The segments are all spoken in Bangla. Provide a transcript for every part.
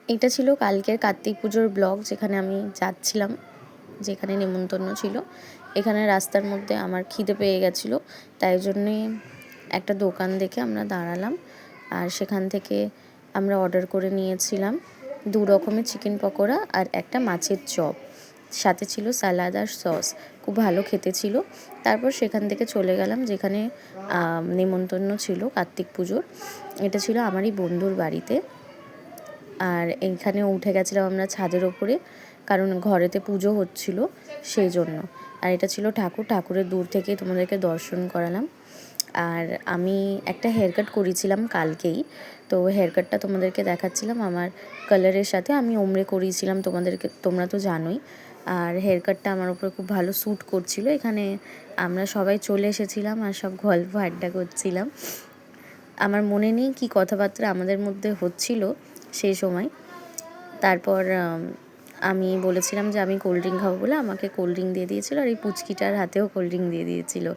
এটা ছিল কালকের কার্তিক পুজোর ব্লগ, যেখানে আমি যাচ্ছিলাম, যেখানে নেমন্তন্ন ছিল। এখানে রাস্তার মধ্যে আমার খিদে পেয়ে গেছিলো, তাই জন্যে একটা দোকান দেখে আমরা দাঁড়ালাম। আর সেখান থেকে আমরা অর্ডার করে নিয়েছিলাম 2 রকমের চিকেন পকোড়া আর একটা মাছের চপ, সাথে ছিল স্যালাড আর সস। খুব ভালো খেতে ছিল। তারপর সেখান থেকে চলে গেলাম যেখানে নেমন্তন্ন ছিল কার্তিক পুজোর। এটা ছিল আমারই বন্ধুর বাড়িতে। আর এইখানে উঠে গেছিলাম আমরা ছাদের ওপরে, কারণ ঘরেতে পুজো হচ্ছিল সেই জন্য। আর এটা ছিল ঠাকুরের দূর থেকে তোমাদেরকে দর্শন করালাম। আর আমি একটা হেয়ার কাট করিয়েছিলাম কালকেই, তো হেয়ার কাটটা তোমাদেরকে দেখাচ্ছিলাম আমার কালারের সাথে। আমি ওমরে করিয়েছিলাম, তোমরা তো জানোই। আর হেয়ার কাটটা আমার উপরে খুব ভালো স্যুট করছিল। এখানে আমরা সবাই চলে এসেছিলাম আর সব গল্প আড্ডা করছিলাম। আমার মনে নেই কি কথাবার্তা আমাদের মধ্যে হচ্ছিল সেই সময়। তারপর আমি বলেছিলাম যে আমি কোল্ড ড্রিঙ্ক খাবো বলে আমাকে কোল্ড ড্রিঙ্ক দিয়ে দিয়েছিলো, আর এই পুচকিটার হাতেও কোল্ড ড্রিঙ্ক দিয়ে দিয়েছিলো।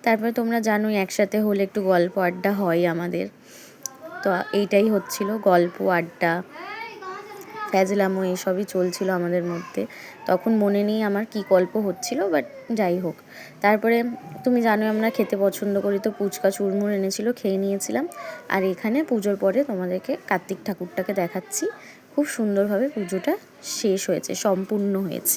তারপরে তোমরা জানোই একসাথে হলে একটু গল্প আড্ডা হয় আমাদের, তো এইটাই হচ্ছিল গল্প আড্ডা ফ্যাজলামো এসবই চলছিল আমাদের মধ্যে। তখন মনে নেই আমার কি গল্প হচ্ছিল, বাট যাই হোক। তারপরে তুমি জানোই আমরা খেতে পছন্দ করি, তো ফুচকা চুরমুর এনেছিল, খেয়ে নিয়েছিলাম। আর এখানে পুজোর পরে তোমাদেরকে কার্তিক ঠাকুরটাকে দেখাচ্ছি। খুব সুন্দরভাবে পুজোটা শেষ হয়েছে, সম্পূর্ণ হয়েছে।